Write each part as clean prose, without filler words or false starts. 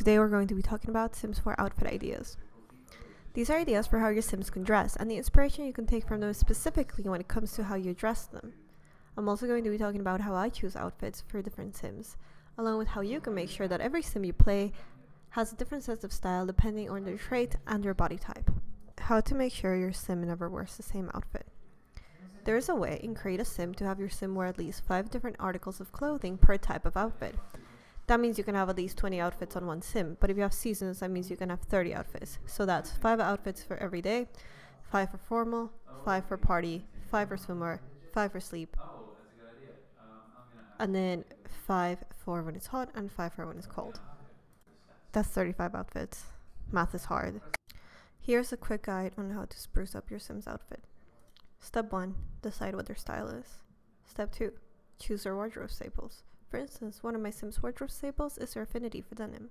today we're going to be talking about Sims 4 outfit ideas. These are ideas for how your Sims can dress and the inspiration you can take from them specifically when it comes to how you dress them. I'm also going to be talking about how I choose outfits for different Sims, along with how you can make sure that every Sim you play has a different sense of style depending on their trait and their body type. How to make sure your Sim never wears the same outfit. There is a way in Create a Sim to have your Sim wear at least 5 different articles of clothing per type of outfit. That means you can have at least 20 outfits on one Sim, but if you have seasons, that means you can have 30 outfits. So that's 5 outfits for every day, 5 for formal, 5 for party, 5 for swimwear, 5 for sleep, and then 5 for when it's hot and 5 for when it's cold. That's 35 outfits. Math is hard. Here's a quick guide on how to spruce up your Sim's outfit. Step 1. Decide what their style is. Step 2. Choose their wardrobe staples. For instance, one of my Sims' wardrobe staples is their affinity for denim.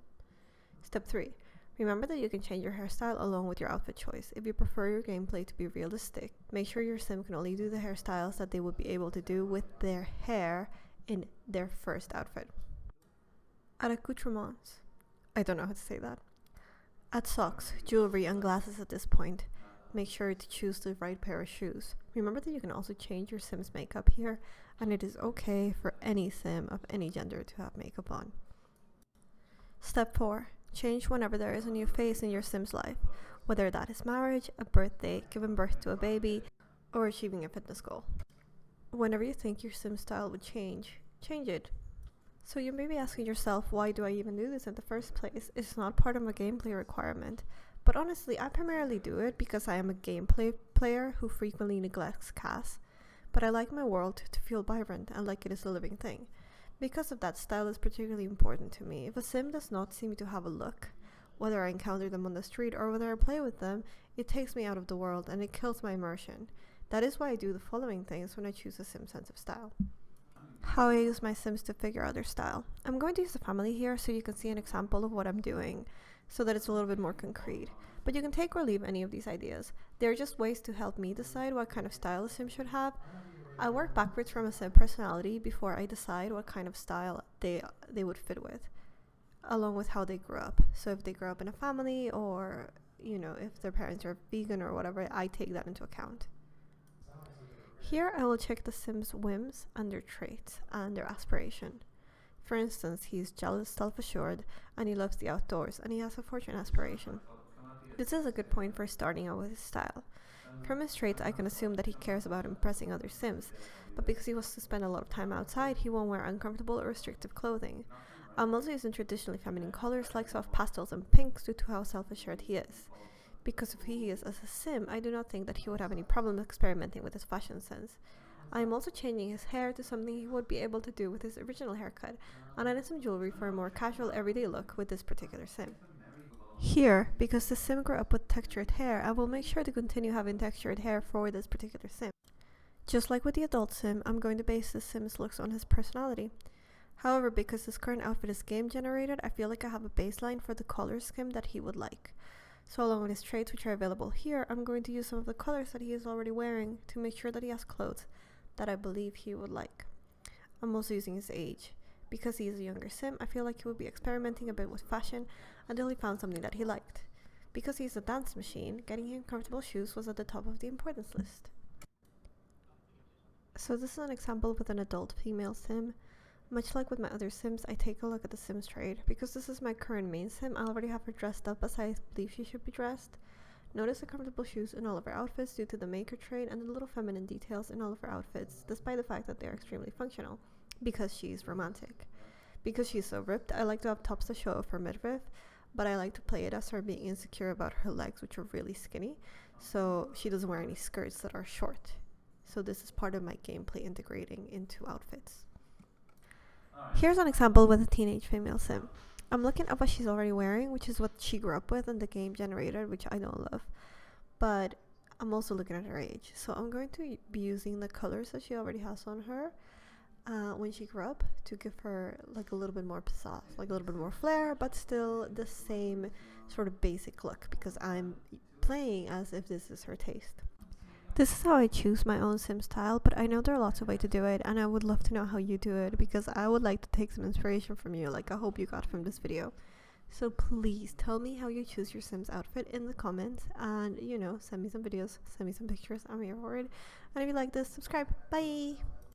Step 3. Remember that you can change your hairstyle along with your outfit choice. If you prefer your gameplay to be realistic, make sure your Sim can only do the hairstyles that they would be able to do with their hair in their first outfit. Add accoutrements. I don't know how to say that. Add socks, jewelry, and glasses at this point. Make sure to choose the right pair of shoes. Remember that you can also change your Sim's makeup here, and it is okay for any Sim of any gender to have makeup on. Step 4. Change whenever there is a new phase in your Sim's life, whether that is marriage, a birthday, giving birth to a baby, or achieving a fitness goal. Whenever you think your Sim style would change it. So you may be asking yourself, why do I even do this in the first place? It's not part of a gameplay requirement. But honestly, I primarily do it because I am a gameplay player who frequently neglects CAS. But I like my world to feel vibrant and like it is a living thing. Because of that, style is particularly important to me. If a Sim does not seem to have a look, whether I encounter them on the street or whether I play with them, it takes me out of the world and it kills my immersion. That is why I do the following things when I choose a Sim sense of style. How I use my Sims to figure out their style. I'm going to use the family here so you can see an example of what I'm doing, so that it's a little bit more concrete. But you can take or leave any of these ideas. They're just ways to help me decide what kind of style a Sim should have. I work backwards from a Sim personality before I decide what kind of style they would fit with, along with how they grew up. So if they grew up in a family, or if their parents are vegan or whatever, I take that into account. Here I will check the Sim's whims and their traits and their aspiration. For instance, he's jealous, self-assured, and he loves the outdoors, and he has a fortune aspiration. This is a good point for starting out with his style. From his traits, I can assume that he cares about impressing other Sims, but because he wants to spend a lot of time outside, he won't wear uncomfortable or restrictive clothing. I'm also using traditionally feminine colors like soft pastels and pinks due to how self-assured he is. Because of who he is as a Sim, I do not think that he would have any problem experimenting with his fashion sense. I am also changing his hair to something he would be able to do with his original haircut, and added some jewelry for a more casual everyday look with this particular Sim. Here, because the Sim grew up with textured hair, I will make sure to continue having textured hair for this particular Sim. Just like with the adult Sim, I'm going to base the Sim's looks on his personality. However, because his current outfit is game generated, I feel like I have a baseline for the color scheme that he would like. So along with his traits, which are available here, I'm going to use some of the colors that he is already wearing to make sure that he has clothes that I believe he would like. I'm also using his age. Because he is a younger Sim, I feel like he would be experimenting a bit with fashion until he found something that he liked. Because he's a dance machine, getting him comfortable shoes was at the top of the importance list. So this is an example with an adult female Sim. Much like with my other Sims, I take a look at the Sim's trait. Because this is my current main Sim, I already have her dressed up as I believe she should be dressed. Notice the comfortable shoes in all of her outfits due to the maker trait and the little feminine details in all of her outfits, despite the fact that they are extremely functional, because she's romantic. Because she's so ripped, I like to have tops that show off her midriff, but I like to play it as her being insecure about her legs, which are really skinny, so she doesn't wear any skirts that are short. So this is part of my gameplay integrating into outfits. Here's an example with a teenage female Sim. I'm looking at what she's already wearing, which is what she grew up with and the game generated, which I don't love. But I'm also looking at her age. So I'm going to be using the colors that she already has on her when she grew up to give her like a little bit more pizzazz, like a little bit more flair, but still the same sort of basic look because I'm playing as if this is her taste. This is how I choose my own Sim style, but I know there are lots of ways to do it, and I would love to know how you do it, because I would like to take some inspiration from you, like I hope you got from this video. So please tell me how you choose your Sims outfit in the comments, and send me some videos, send me some pictures. I'm here for it. And if you like this, subscribe. Bye.